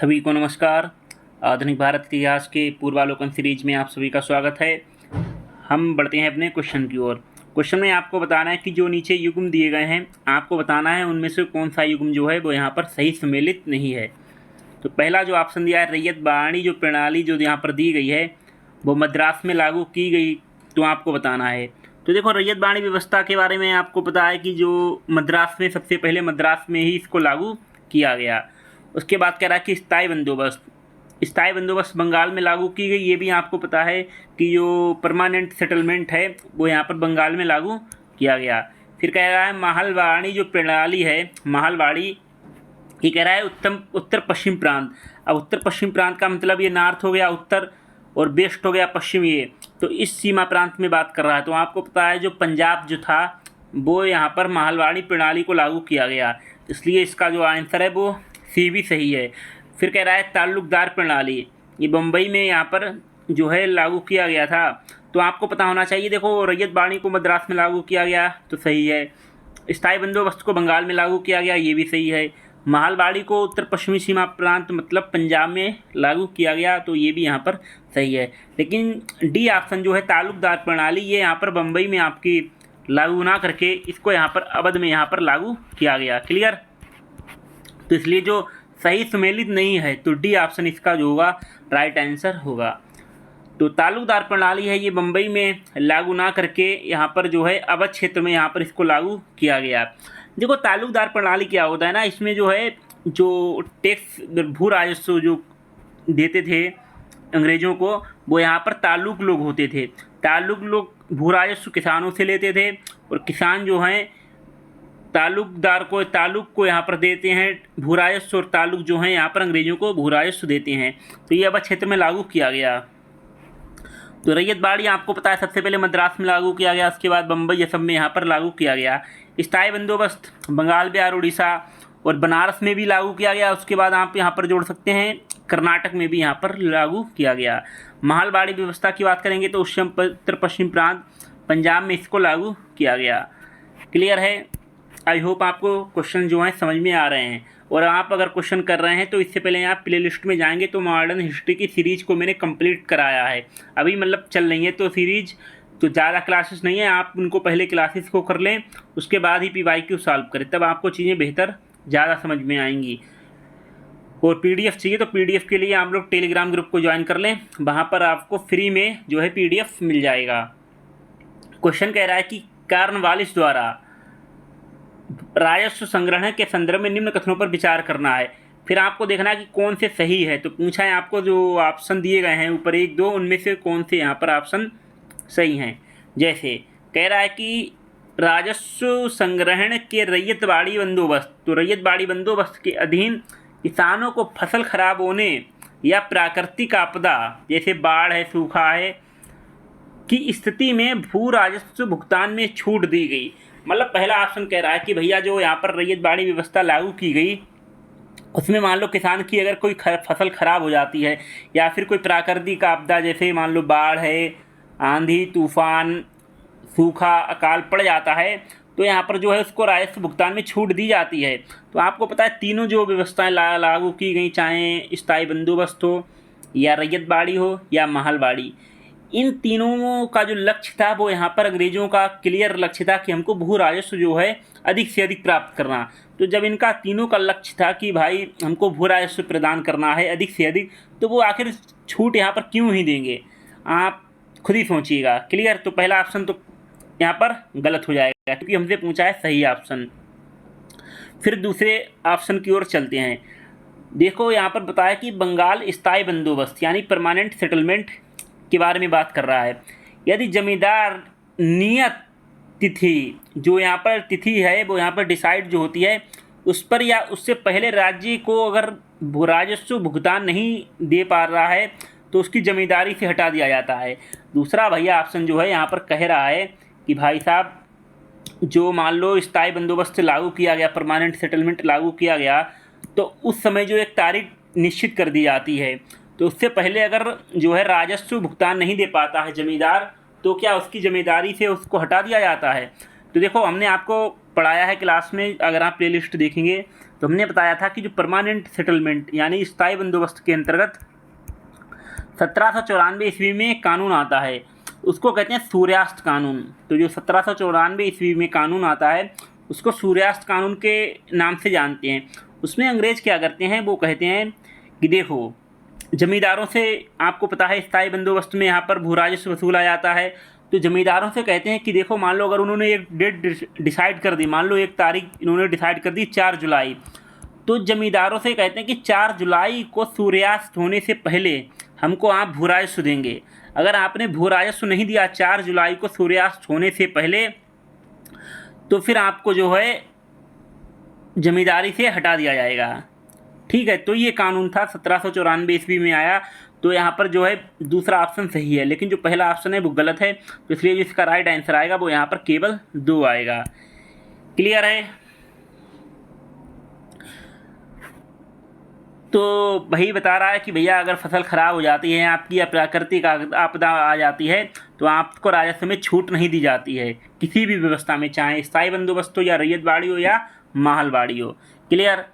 सभी को नमस्कार। आधुनिक भारत इतिहास के पूर्वावलोकन सीरीज में आप सभी का स्वागत है। हम बढ़ते हैं अपने क्वेश्चन की ओर। क्वेश्चन में आपको बताना है कि जो नीचे युग्म दिए गए हैं, आपको बताना है उनमें से कौन सा युग्म जो है वो यहाँ पर सही सम्मिलित नहीं है। तो पहला जो ऑप्शन दिया है, रैयत बाणी जो प्रणाली जो यहाँ पर दी गई है वो मद्रास में लागू की गई, तो आपको बताना है। तो देखो, रैयत बाणी व्यवस्था के बारे में आपको पता है कि जो मद्रास में सबसे पहले मद्रास में ही इसको लागू किया गया। उसके बाद कह रहा है कि स्थायी बंदोबस्त बंगाल में लागू की गई, ये भी आपको पता है कि जो परमानेंट सेटलमेंट है वो यहाँ पर बंगाल में लागू किया गया। फिर कह रहा है महलवाड़ी जो प्रणाली है, महलवाड़ी, ये कह रहा है उत्तर पश्चिम प्रांत। अब उत्तर पश्चिम प्रांत का मतलब ये नॉर्थ हो गया उत्तर और वेस्ट हो गया पश्चिम, ये तो इस सीमा प्रांत में बात कर रहा है। तो आपको पता है जो पंजाब जो था वो यहाँ पर महलवाड़ी प्रणाली को लागू किया गया, इसलिए इसका जो आंसर है वो सी भी सही है। फिर कह रहा है ताल्लुकदार प्रणाली, ये बम्बई में यहाँ पर जो है लागू किया गया था, तो आपको पता होना चाहिए। देखो, रैयत बाणी को मद्रास में लागू किया गया तो सही है, स्थायी बंदोबस्त को बंगाल में लागू किया गया, ये भी सही है, महलवाड़ी को उत्तर पश्चिमी सीमा प्रांत मतलब पंजाब में लागू किया गया, तो ये भी यहाँ पर सही है। लेकिन डी ऑप्शन जो है ताल्लुकदार प्रणाली, ये यहाँ पर बम्बई में आपकी लागू ना करके इसको यहाँ पर अवध में यहाँ पर लागू किया गया। क्लियर? तो इसलिए जो सही सम्मिलित नहीं है, तो डी ऑप्शन इसका जो होगा राइट आंसर होगा। तो ताल्लुकदार प्रणाली है, ये बम्बई में लागू ना करके यहाँ पर जो है अवध क्षेत्र में यहाँ पर इसको लागू किया गया। देखो, ताल्लुकदार प्रणाली क्या होता है ना, इसमें जो है जो टैक्स भू राजस्व जो देते थे अंग्रेज़ों को, वो यहाँ पर ताल्लुक लोग होते थे। ताल्लुक लोग भू राजस्व किसानों से लेते थे और किसान जो हैं ताल्लुक को यहाँ पर देते हैं भू राजस्व, और ताल्लुक जो हैं यहाँ पर अंग्रेज़ों को भू राजस्व देते हैं। तो ये अवध क्षेत्र में लागू किया गया। तो रैयत बाड़ी आपको पता है सबसे पहले मद्रास में लागू किया गया, उसके बाद बम्बई असम में यहाँ पर लागू किया गया। स्थायी बंदोबस्त बंगाल, बिहार, उड़ीसा और बनारस में भी लागू किया गया। उसके बाद आप यहाँ पर जोड़ सकते हैं कर्नाटक में भी यहाँ पर लागू किया गया। महलवाड़ी व्यवस्था की बात करेंगे तो उत्तर पश्चिम प्रांत पंजाब में इसको लागू किया गया। क्लियर है? आई होप आपको क्वेश्चन जो हैं समझ में आ रहे हैं। और आप अगर क्वेश्चन कर रहे हैं तो इससे पहले आप प्लेलिस्ट में जाएंगे तो मॉडर्न हिस्ट्री की सीरीज़ को मैंने कंप्लीट कराया है, अभी मतलब चल रही है तो सीरीज़, तो ज़्यादा क्लासेस नहीं है, आप उनको पहले क्लासेस को कर लें, उसके बाद ही PYQ सॉल्व करें, तब आपको चीज़ें बेहतर ज़्यादा समझ में आएंगी। और PDF चाहिए तो PDF के लिए आप लोग टेलीग्राम ग्रुप को ज्वाइन कर लें, वहाँ पर आपको फ्री में जो है PDF मिल जाएगा। क्वेश्चन कह रहा है कि कॉर्नवालिस द्वारा राजस्व संग्रहण के संदर्भ में निम्न कथनों पर विचार करना है। फिर आपको देखना है कि कौन से सही है। तो पूछा है आपको, जो ऑप्शन दिए गए हैं ऊपर 1 2, उनमें से कौन से यहाँ पर ऑप्शन सही हैं। जैसे कह रहा है कि राजस्व संग्रहण के रैयत बाड़ी बंदोबस्त, तो रैयत बाड़ी बंदोबस्त के अधीन किसानों को फसल खराब होने या प्राकृतिक आपदा जैसे बाढ़ है, सूखा है की स्थिति में भू राजस्व भुगतान में छूट दी गई। मतलब पहला ऑप्शन कह रहा है कि भैया जो यहाँ पर रैयत बाड़ी व्यवस्था लागू की गई, उसमें मान लो किसान की अगर कोई फसल खराब हो जाती है या फिर कोई प्राकृतिक आपदा जैसे मान लो बाढ़ है, आंधी तूफान, सूखा, अकाल पड़ जाता है, तो यहाँ पर जो है उसको राजस्व भुगतान में छूट दी जाती है। तो आपको पता है तीनों जो व्यवस्थाएं लागू की गई, चाहे स्थायी बंदोबस्त हो या रैयत बाड़ी हो या महलवाड़ी, इन तीनों का जो लक्ष्य था वो यहाँ पर अंग्रेज़ों का क्लियर लक्ष्य था कि हमको भू राजस्व जो है अधिक से अधिक प्राप्त करना। तो जब इनका तीनों का लक्ष्य था कि भाई हमको भू राजस्व प्रदान करना है अधिक से अधिक, तो वो आखिर छूट यहाँ पर क्यों ही देंगे, आप खुद ही सोचिएगा। क्लियर? तो पहला ऑप्शन तो यहाँ पर गलत हो जाएगा क्योंकि हमसे पूछा है सही ऑप्शन। फिर दूसरे ऑप्शन की ओर चलते हैं। देखो, यहाँ पर बताया कि बंगाल स्थायी बंदोबस्त यानी परमानेंट सेटलमेंट के बारे में बात कर रहा है। यदि जमींदार नियत तिथि, जो यहाँ पर तिथि है वो यहाँ पर डिसाइड जो होती है उस पर या उससे पहले राज्य को अगर राजस्व भुगतान नहीं दे पा रहा है तो उसकी जमींदारी से हटा दिया जाता है। दूसरा भैया ऑप्शन जो है यहाँ पर कह रहा है कि भाई साहब जो मान लो स्थायी बंदोबस्त लागू किया गया, परमानेंट सेटलमेंट लागू किया गया, तो उस समय जो एक तारीख निश्चित कर दी जाती है, तो उससे पहले अगर जो है राजस्व भुगतान नहीं दे पाता है जमींदार, तो क्या उसकी ज़िम्मेदारी से उसको हटा दिया जाता है। तो देखो, हमने आपको पढ़ाया है क्लास में, अगर आप प्लेलिस्ट देखेंगे तो हमने बताया था कि जो परमानेंट सेटलमेंट यानी स्थायी बंदोबस्त के अंतर्गत 1794 ईस्वी में एक कानून आता है, उसको कहते हैं सूर्यास्त कानून। तो जो 1794 ईस्वी में कानून आता है उसको सूर्यास्त कानून के नाम से जानते हैं। उसमें अंग्रेज क्या करते हैं, वो कहते हैं कि देखो जमींदारों से, आपको पता है स्थायी बंदोबस्त में यहाँ पर भू राजस्व वसूला जाता है, तो जमींदारों से कहते हैं कि देखो मान लो अगर उन्होंने एक डेट डिसाइड कर दी, मान लो एक तारीख इन्होंने डिसाइड कर दी 4 जुलाई, तो जमींदारों से कहते हैं कि 4 जुलाई को सूर्यास्त होने से पहले हमको आप भू राजस्व देंगे। अगर आपने भू राजस्व नहीं दिया 4 जुलाई को सूर्यास्त होने से पहले, तो फिर आपको जो है जमींदारी से हटा दिया जाएगा। ठीक है, तो ये कानून था 1794 ईस्वी में आया। तो यहाँ पर जो है दूसरा ऑप्शन सही है, लेकिन जो पहला ऑप्शन है वो गलत है, तो इसलिए जो इसका राइट आंसर आएगा वो यहाँ पर केवल 2 आएगा। क्लियर है? तो वही बता रहा है कि भैया अगर फसल ख़राब हो जाती है आपकी या प्राकृतिक आपदा आ जाती है तो आपको राजस्व में छूट नहीं दी जाती है किसी भी व्यवस्था में, चाहे स्थायी बंदोबस्त हो या रैयतबाड़ी हो या महलबाड़ी हो। क्लियर?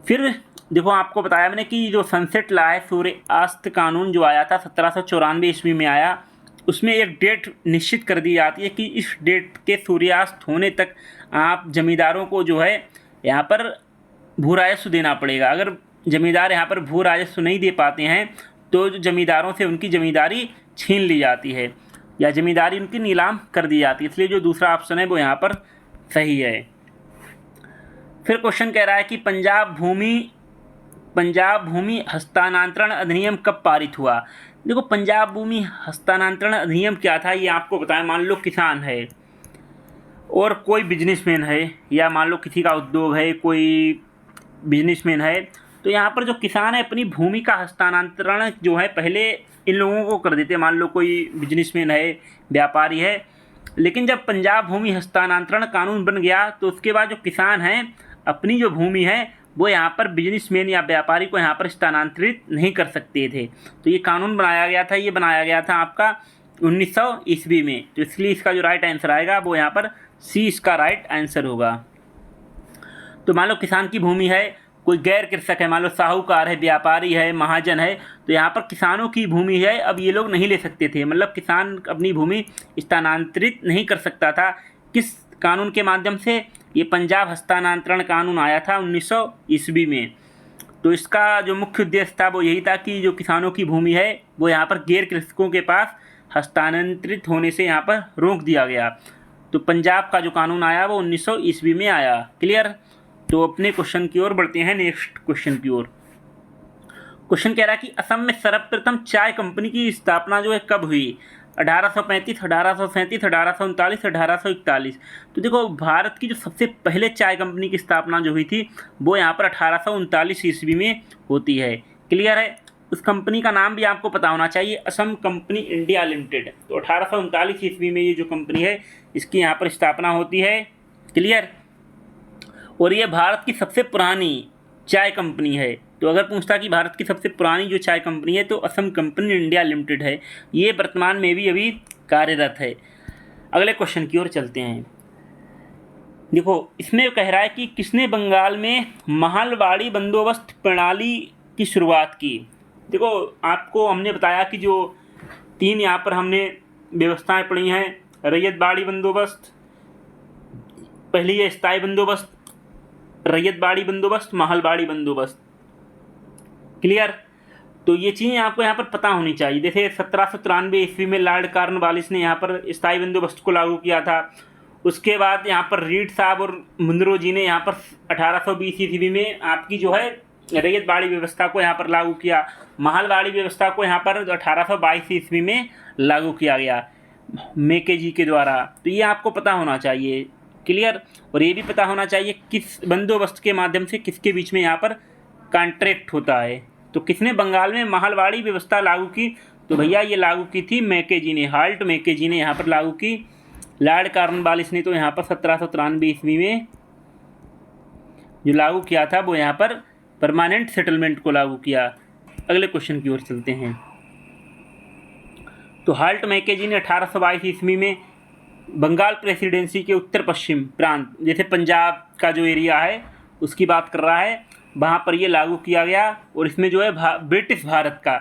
फिर देखो आपको बताया मैंने कि जो सनसेट लॉ है, सूर्यास्त कानून जो आया था 1794 ईस्वी में आया, उसमें एक डेट निश्चित कर दी जाती है कि इस डेट के सूर्यास्त होने तक आप जमींदारों को जो है यहाँ पर भू राजस्व देना पड़ेगा। अगर जमींदार यहाँ पर भू राजस्व नहीं दे पाते हैं तो जमींदारों से उनकी ज़मींदारी छीन ली जाती है या ज़मींदारी उनकी नीलाम कर दी जाती है, इसलिए जो दूसरा ऑप्शन है वो यहाँ पर सही है। फिर क्वेश्चन कह रहा है कि पंजाब भूमि हस्तांतरण अधिनियम कब पारित हुआ। देखो पंजाब भूमि हस्तांतरण अधिनियम क्या था ये आपको बताएं। मान लो किसान है और कोई बिजनेसमैन है, या मान लो किसी का उद्योग है, कोई बिजनेसमैन है, तो यहाँ पर जो किसान है अपनी भूमि का हस्तांतरण जो है पहले इन लोगों को कर देते। मान लो कोई बिजनेसमैन है, व्यापारी है, लेकिन जब पंजाब भूमि हस्तांतरण कानून बन गया तो उसके बाद जो किसान हैं अपनी जो भूमि है वो यहाँ पर बिजनेसमैन या व्यापारी को यहाँ पर स्थानांतरित नहीं कर सकते थे। तो ये कानून बनाया गया था, ये बनाया गया था आपका 1900 ईस्वी में। तो इसलिए इसका जो राइट आंसर आएगा वो यहाँ पर सी इसका राइट आंसर होगा। तो मान लो किसान की भूमि है, कोई गैर कृषक है, मान लो साहूकार है, व्यापारी है, महाजन है, तो यहाँ पर किसानों की भूमि है, अब ये लोग नहीं ले सकते थे, मतलब किसान अपनी भूमि स्थानांतरित नहीं कर सकता था। किस कानून के माध्यम से? ये पंजाब हस्तांतरण कानून आया था 1900 ईस्वी में। तो इसका जो मुख्य उद्देश्य था वो यही था कि जो किसानों की भूमि है वो यहाँ पर गैर कृषकों के पास हस्तांतरित होने से यहाँ पर रोक दिया गया। तो पंजाब का जो कानून आया वो 1900 ईस्वी में आया। क्लियर? तो अपने क्वेश्चन की ओर बढ़ते हैं, नेक्स्ट क्वेश्चन की ओर। क्वेश्चन कह रहा है कि असम में सर्वप्रथम चाय कंपनी की स्थापना जो है कब हुई? 1835, 1837, 1839, 1841। तो देखो भारत की जो सबसे पहले चाय कंपनी की स्थापना जो हुई थी वो यहाँ पर 1839 ईस्वी में होती है। क्लियर है? उस कंपनी का नाम भी आपको पता होना चाहिए, असम कंपनी इंडिया लिमिटेड। तो 1839 ईस्वी में ये जो कंपनी है इसकी यहाँ पर स्थापना होती है। क्लियर? और ये भारत की सबसे पुरानी चाय कंपनी है। तो अगर पूछता कि भारत की सबसे पुरानी जो चाय कंपनी है तो असम कंपनी इंडिया लिमिटेड है, ये वर्तमान में भी अभी कार्यरत है। अगले क्वेश्चन की ओर चलते हैं। देखो इसमें कह रहा है कि किसने बंगाल में महलबाड़ी बंदोबस्त प्रणाली की शुरुआत की। देखो आपको हमने बताया कि जो 3 यहाँ पर हमने व्यवस्थाएं पढ़ी हैं, रैयतबाड़ी बंदोबस्त, पहली है स्थायी बंदोबस्त, रैयतबाड़ी बंदोबस्त, महलबाड़ी बंदोबस्त। क्लियर? तो ये चीज़ें आपको यहाँ पर पता होनी चाहिए। जैसे 1793 ईस्वी में लॉर्ड कॉर्नवालिस ने यहाँ पर स्थायी बंदोबस्त को लागू किया था। उसके बाद यहाँ पर रीड साहब और मुनरो जी ने यहाँ पर 1820 ईस्वी में आपकी जो है रैयतबाड़ी व्यवस्था को यहाँ पर लागू किया। महलबाड़ी व्यवस्था को यहाँ पर 1822 ईस्वी में लागू किया गया मेके जी के द्वारा। तो ये आपको पता होना चाहिए। क्लियर? और ये भी पता होना चाहिए किस बंदोबस्त के माध्यम से किसके बीच में यहाँ पर कॉन्ट्रैक्ट होता है। तो किसने बंगाल में महलबाड़ी व्यवस्था लागू की? तो भैया ये लागू की थी मेके जी ने, हाल्ट मेके जी ने यहाँ पर लागू की। लॉर्ड कॉर्नवालिस ने तो यहाँ पर 1793 ईस्वी में जो लागू किया था वो यहाँ पर परमानेंट सेटलमेंट को लागू किया। अगले क्वेश्चन की ओर चलते हैं। तो हाल्ट मेके जी ने 1822 ईस्वी में बंगाल प्रेसिडेंसी के उत्तर पश्चिम प्रांत, जैसे पंजाब का जो एरिया है उसकी बात कर रहा है, वहाँ पर ये लागू किया गया। और इसमें जो है ब्रिटिश भारत का,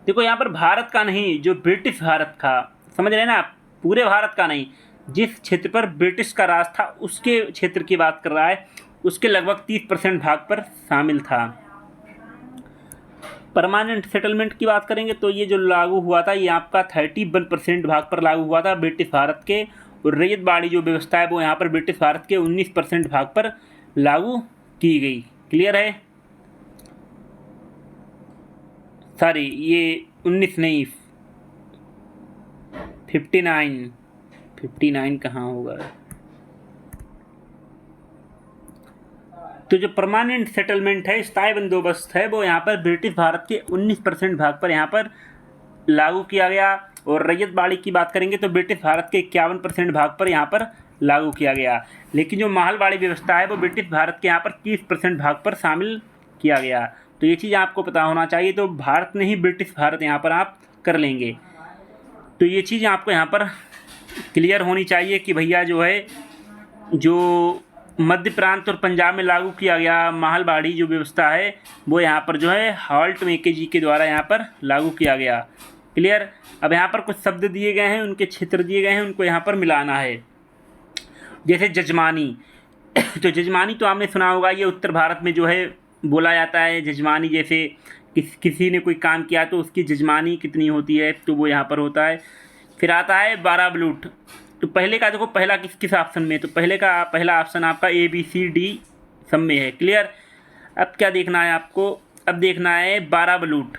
देखो यहाँ पर भारत का नहीं, जो ब्रिटिश भारत का, समझ रहे हैं ना आप, पूरे भारत का नहीं, जिस क्षेत्र पर ब्रिटिश का राज था उसके क्षेत्र की बात कर रहा है, उसके लगभग 30% भाग पर शामिल था। परमानेंट सेटलमेंट की बात करेंगे तो ये जो लागू हुआ था ये आपका 31% भाग पर लागू हुआ था ब्रिटिश भारत के। और रैयत बाड़ी जो व्यवस्था है वो यहाँ पर ब्रिटिश भारत के 19% भाग पर लागू की गई। क्लियर है? सॉरी, ये 19 नहीं, 59 कहाँ होगा। तो जो परमानेंट सेटलमेंट है, स्थायी बंदोबस्त है, वो यहाँ पर ब्रिटिश भारत के 19% भाग पर यहाँ पर लागू किया गया। और रैयत बाड़ी की बात करेंगे तो ब्रिटिश भारत के 51% भाग पर यहाँ पर लागू किया गया। लेकिन जो महलबाड़ी व्यवस्था है वो ब्रिटिश भारत के यहाँ पर 30% भाग पर शामिल किया गया। तो ये चीज़ आपको पता होना चाहिए। तो भारत नहीं, ब्रिटिश भारत यहाँ पर आप कर लेंगे। तो ये चीज़ आपको यहाँ पर क्लियर होनी चाहिए कि भैया जो है, जो मध्य प्रांत और पंजाब में लागू किया गया महलबाड़ी जो व्यवस्था है वो यहाँ पर जो है हॉल्ट मैकेजी के द्वारा यहाँ पर लागू किया गया। क्लियर? अब यहाँ पर कुछ शब्द दिए गए हैं, उनके क्षेत्र दिए गए हैं, उनको यहाँ पर मिलाना है। जैसे जजमानी तो जजमानी तो आपने सुना होगा, ये उत्तर भारत में जो है बोला जाता है जजमानी। जैसे किसी ने कोई काम किया तो उसकी जजमानी कितनी होती है, तो वो यहाँ पर होता है। फिर आता है 12 बलूट। तो पहले का देखो, पहला किस ऑप्शन में, तो पहला ऑप्शन आपका ABCD सब में है। क्लियर? अब क्या देखना है आपको, अब देखना है 12 बलूट,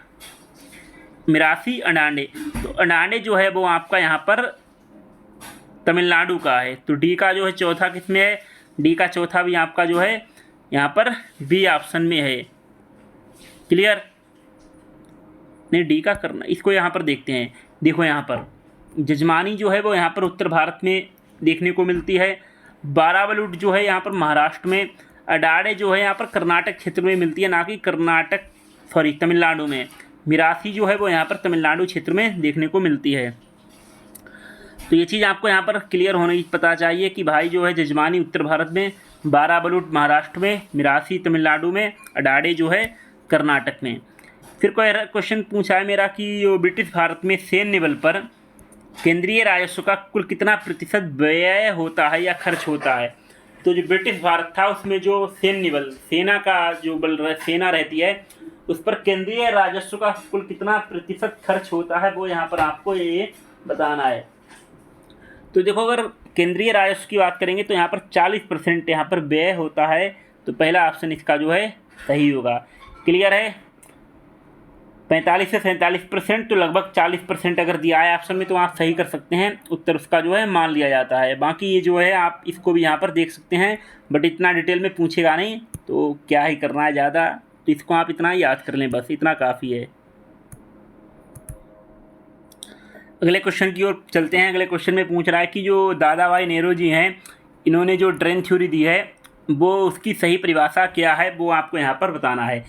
मिरासी अडांडे। तो अडांडे जो है वो आपका यहाँ पर तमिलनाडु का है। तो डी का जो है चौथा किस में है, डी का चौथा भी आपका जो है यहाँ पर बी ऑप्शन में है। क्लियर? नहीं, डी का करना, इसको यहाँ पर देखते हैं। देखो यहाँ पर जजमानी जो है वो यहाँ पर उत्तर भारत में देखने को मिलती है। 12 बलूट जो है यहाँ पर महाराष्ट्र में। अडाड़े जो है यहाँ पर कर्नाटक क्षेत्र में मिलती है, ना कि तमिलनाडु में। मिरासी जो है वो यहाँ पर तमिलनाडु क्षेत्र में देखने को मिलती है। तो ये चीज़ आपको यहाँ पर क्लियर होनी पता चाहिए कि भाई जो है जजमानी उत्तर भारत में, 12 बलूट महाराष्ट्र में, मिरासी तमिलनाडु में, अडाड़े जो है कर्नाटक में। फिर कोई क्वेश्चन पूछा है मेरा कि जो ब्रिटिश भारत में सैन्य बल पर केंद्रीय राजस्व का कुल कितना प्रतिशत व्यय होता है या खर्च होता है। तो जो ब्रिटिश भारत था उसमें जो सैन्य बल, सेना का जो बल, सेना रहती है, उस पर केंद्रीय राजस्व का कुल कितना प्रतिशत खर्च होता है वो यहाँ पर आपको ये बताना है। तो देखो, अगर केंद्रीय राजस्व की बात करेंगे तो यहाँ पर 40% यहाँ पर व्यय होता है। तो पहला ऑप्शन इसका जो है सही होगा। क्लियर है? 45 से 47%, तो लगभग 40% अगर दिया है ऑप्शन में तो आप सही कर सकते हैं, उत्तर उसका जो है मान लिया जाता है। बाकी ये जो है आप इसको भी यहाँ पर देख सकते हैं, बट इतना डिटेल में पूछेगा नहीं, तो क्या ही करना है ज़्यादा, तो इसको आप इतना याद कर लें, बस इतना काफ़ी है। अगले क्वेश्चन की ओर चलते हैं। अगले क्वेश्चन में पूछ रहा है कि जो दादा भाई नेहरू जी हैं, इन्होंने जो ड्रेन थ्योरी दी है वो उसकी सही परिभाषा क्या है, वो आपको यहाँ पर बताना है।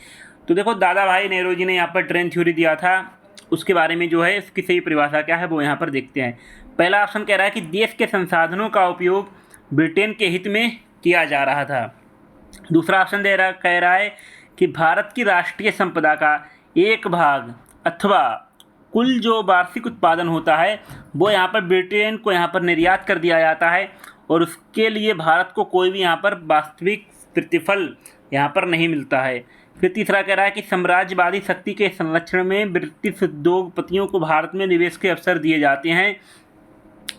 तो देखो, दादा भाई नेहरू जी ने यहाँ पर ड्रेन थ्योरी दिया था, उसके बारे में जो है उसकी सही परिभाषा क्या है वो यहाँ पर देखते हैं। पहला ऑप्शन कह रहा है कि देश के संसाधनों का उपयोग ब्रिटेन के हित में किया जा रहा था। दूसरा ऑप्शन कह रहा है कि भारत की राष्ट्रीय संपदा का एक भाग अथवा कुल जो वार्षिक उत्पादन होता है वो यहाँ पर ब्रिटेन को यहाँ पर निर्यात कर दिया जाता है, और उसके लिए भारत को कोई भी यहाँ पर वास्तविक प्रतिफल यहाँ पर नहीं मिलता है। फिर तीसरा कह रहा है कि साम्राज्यवादी शक्ति के संरक्षण में ब्रिटिश उद्योगपतियों को भारत में निवेश के अवसर दिए जाते हैं।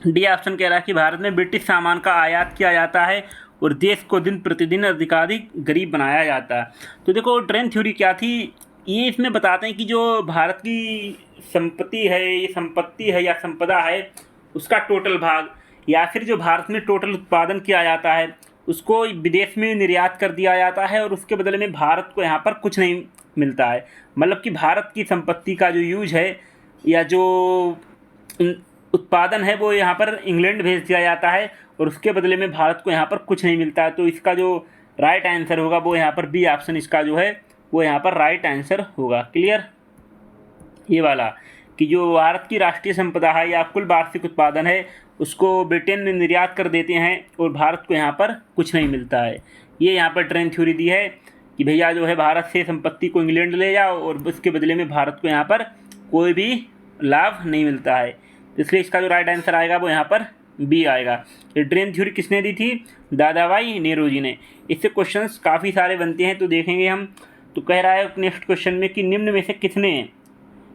डी ऑप्शन कह रहा है कि भारत में ब्रिटिश सामान का आयात किया जाता है और देश को दिन प्रतिदिन अधिकाधिक गरीब बनाया जाता है। तो देखो, ड्रेन थ्योरी क्या थी, ये इसमें बताते हैं कि जो भारत की संपत्ति है, ये संपत्ति है या संपदा है, उसका टोटल भाग, या फिर जो भारत में टोटल उत्पादन किया जाता है उसको विदेश में निर्यात कर दिया जाता है, और उसके बदले में भारत को यहाँ पर कुछ नहीं मिलता है। मतलब कि भारत की संपत्ति का जो यूज है या जो उत्पादन है वो यहाँ पर इंग्लैंड भेज दिया जाता है, और उसके बदले में भारत को यहाँ पर कुछ नहीं मिलता है। तो इसका जो राइट आंसर होगा वो यहाँ पर बी ऑप्शन इसका जो है वो यहाँ पर राइट आंसर होगा। क्लियर? ये वाला कि जो भारत की राष्ट्रीय संपदा है या कुल वार्षिक उत्पादन है उसको ब्रिटेन में निर्यात कर देते हैं और भारत को यहाँ पर कुछ नहीं मिलता है, ये यहाँ पर ड्रेन थ्योरी दी है कि भैया जो है भारत से संपत्ति को इंग्लैंड ले जाओ और उसके बदले में भारत को यहाँ पर कोई भी लाभ नहीं मिलता है। तो इसलिए इसका जो राइट आंसर आएगा वो यहाँ पर बी आएगा। ये ड्रेन थ्योरी किसने दी थी? दादाभाई नेहरू ने। इससे क्वेश्चंस काफ़ी सारे बनते हैं, तो देखेंगे हम। तो कह रहा है नेक्स्ट क्वेश्चन में कि निम्न में से किसने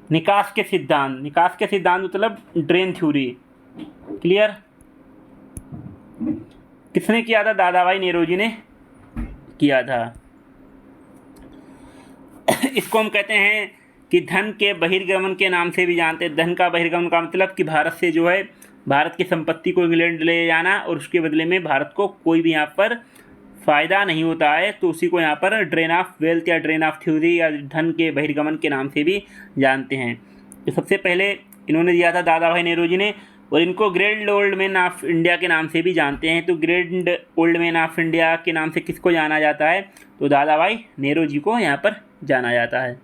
निकास के सिद्धांत मतलब ड्रेन थ्योरी, क्लियर, किसने किया था? दादाभाई नेहरू जी ने किया था। इसको हम कहते हैं कि धन के बहिर्गमन के नाम से भी जानते हैं। धन का बहिर्गमन का मतलब कि भारत से जो है भारत की संपत्ति को इंग्लैंड ले जाना और उसके बदले में भारत को कोई भी यहाँ पर फ़ायदा नहीं होता है, तो उसी को यहाँ पर ड्रेन ऑफ वेल्थ या ड्रेन ऑफ थ्योरी या धन के बहिर्गमन के नाम से भी जानते हैं। तो सबसे पहले इन्होंने दिया था दादाभाई नेहरू जी ने, और इनको great old man of India के नाम से भी जानते हैं। तो great old man of India के नाम से किसको जाना जाता है? तो दादाभाई नेहरू जी को यहाँ पर जाना जाता है।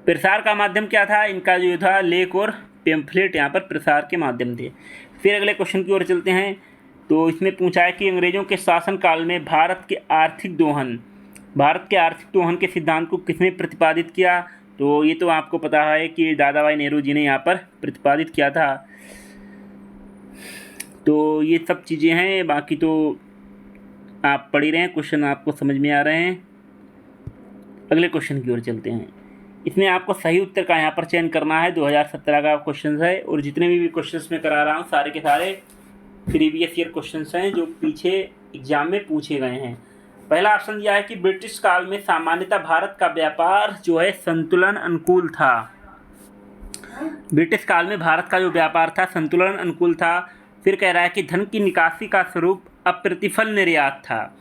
प्रसार का माध्यम क्या था इनका? जो था लेख और पेम्फलेट यहाँ पर प्रसार के माध्यम थे। फिर अगले क्वेश्चन की ओर चलते हैं। तो इसमें पूछा है कि अंग्रेजों के शासनकाल में भारत के आर्थिक दोहन के सिद्धांत को किसने प्रतिपादित किया? तो ये तो आपको पता है कि दादाभाई नेहरू जी ने यहाँ पर प्रतिपादित किया था। तो ये सब चीज़ें हैं, बाकी तो आप पढ़ ही रहे हैं, क्वेश्चन आपको समझ में आ रहे हैं। अगले क्वेश्चन की ओर चलते हैं। इसमें आपको सही उत्तर का यहाँ पर चयन करना है। 2017 का क्वेश्चन है, और जितने भी क्वेश्चंस मैं करा रहा हूँ सारे के सारे प्रीवियस ईयर क्वेश्चंस हैं जो पीछे एग्जाम में पूछे गए हैं। पहला ऑप्शन दिया है कि ब्रिटिश काल में सामान्यतः भारत का व्यापार जो है संतुलन अनुकूल था। ब्रिटिश काल में भारत का जो व्यापार था संतुलन अनुकूल था। फिर कह रहा है कि धन की निकासी का स्वरूप अप्रतिफल निर्यात था।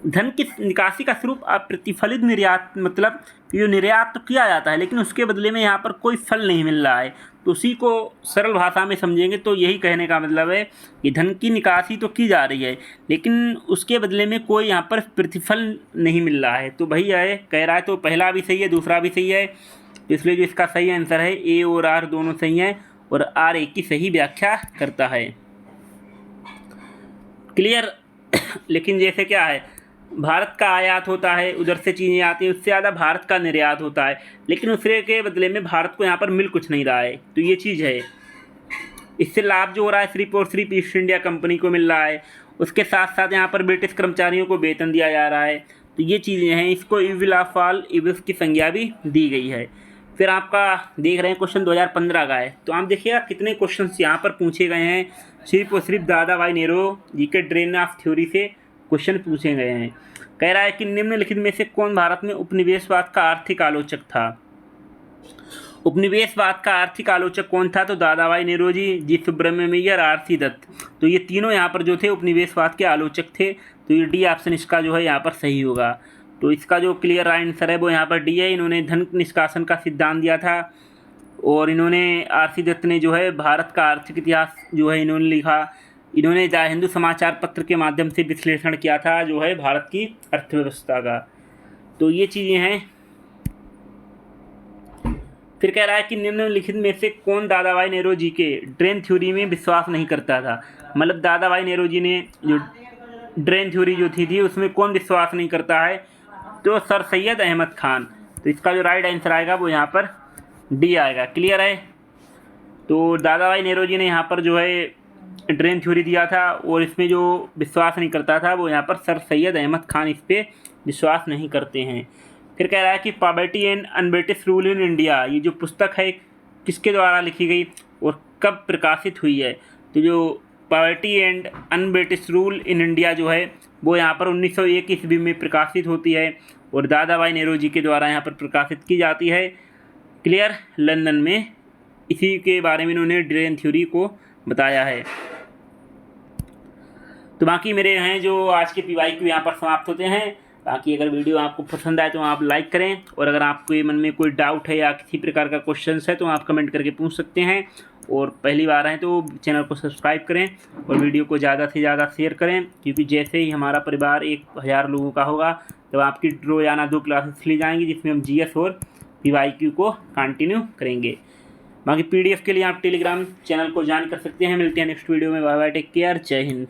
धन की निकासी का स्वरूप अप्रतिफलित निर्यात, मतलब ये निर्यात तो किया जाता है लेकिन उसके बदले में यहाँ पर कोई फल नहीं मिल रहा है। तो उसी को सरल भाषा में समझेंगे तो यही कहने का मतलब है कि धन की निकासी तो की जा रही है लेकिन उसके बदले में कोई यहाँ पर प्रतिफल नहीं मिल रहा है। तो भैया है कह रहा है, तो पहला भी सही है दूसरा भी सही है, इसलिए जो इसका सही आंसर है ए और आर दोनों सही हैं, और आर एक की सही व्याख्या करता है। क्लियर। लेकिन जैसे क्या है, भारत का आयात होता है, उधर से चीज़ें आती हैं, उससे ज़्यादा भारत का निर्यात होता है, लेकिन उसके के बदले में भारत को यहाँ पर मिल कुछ नहीं रहा है। तो ये चीज़ है, इससे लाभ जो हो रहा है सिर्फ और सिर्फ ईस्ट इंडिया कंपनी को मिल रहा है। उसके साथ साथ यहाँ पर ब्रिटिश कर्मचारियों को वेतन दिया जा रहा है। तो ये चीज़ें हैं, इसको इविल ऑफ ऑल इविल्स की संज्ञा भी दी गई है। फिर आपका देख रहे हैं क्वेश्चन 2015 का है। तो आप देखिएगा कितने क्वेश्चन यहाँ पर पूछे गए हैं, सिर्फ और सिर्फ दादाभाई नेहरू जी के ड्रेन ऑफ थ्योरी से क्वेश्चन पूछे गए हैं। कह रहा है कि निम्नलिखित में से कौन भारत में उपनिवेशवाद का आर्थिक आलोचक था? उपनिवेशवाद का आर्थिक आलोचक कौन था? तो दादाभाई नेहरू जी सुब्रमण्यम अय्यर, आर.सी. दत्त। तो ये तीनों यहाँ पर जो थे उपनिवेशवाद के आलोचक थे। तो ये डी ऑप्शन इसका जो है यहाँ पर सही होगा। तो इसका जो क्लियर आंसर है वो यहाँ पर डी है। इन्होंने धन निष्कासन का सिद्धांत दिया था, और इन्होंने आर.सी. दत्त ने जो है भारत का आर्थिक इतिहास जो है इन्होंने लिखा। इन्होंने द हिंदू समाचार पत्र के माध्यम से विश्लेषण किया था जो है भारत की अर्थव्यवस्था का। तो ये चीज़ें हैं। फिर कह रहा है कि निम्नलिखित में से कौन दादाभाई नेहरू जी के ड्रेन थ्योरी में विश्वास नहीं करता था? मतलब दादाभाई नेहरू जी ने जो ड्रेन थ्योरी जो थी उसमें कौन विश्वास नहीं करता है? तो सर सैयद अहमद खान। तो इसका जो राइट आंसर आएगा वो यहाँ पर डी आएगा। क्लियर है। तो दादाभाई नेहरू जी ने यहाँ पर जो है ड्रेन थ्योरी दिया था, और इसमें जो विश्वास नहीं करता था वो यहाँ पर सर सैयद अहमद खान इस पर विश्वास नहीं करते हैं। फिर कह रहा है कि poverty and un-British rule in India, ये जो पुस्तक है किसके द्वारा लिखी गई और कब प्रकाशित हुई है? तो जो poverty and un-British rule in India जो है वो यहाँ पर 1901 ईस्वी में प्रकाशित होती है, और दादाभाई नेहरू जी के द्वारा यहाँ पर प्रकाशित की जाती है। क्लियर। लंदन में इसी के बारे में इन्होंने ड्रेन थ्योरी को बताया है। तो बाकी मेरे हैं जो आज के PYQ यहाँ पर समाप्त होते हैं। बाकी अगर वीडियो आपको पसंद आए तो आप लाइक करें, और अगर आपके मन में कोई डाउट है या किसी प्रकार का क्वेश्चन है तो आप कमेंट करके पूछ सकते हैं। और पहली बार हैं तो चैनल को सब्सक्राइब करें और वीडियो को ज़्यादा से ज़्यादा शेयर करें, क्योंकि जैसे ही हमारा परिवार 1000 लोगों का होगा तो आपकी रोज़ाना 2 क्लासेस ली जाएंगी जिसमें हम GS और PYQ को कंटिन्यू करेंगे। बाकी PDF के लिए आप टेलीग्राम चैनल को ज्वाइन कर सकते हैं। मिलते हैं नेक्स्ट वीडियो में। बाय बाय, टेक केयर, जय हिंद।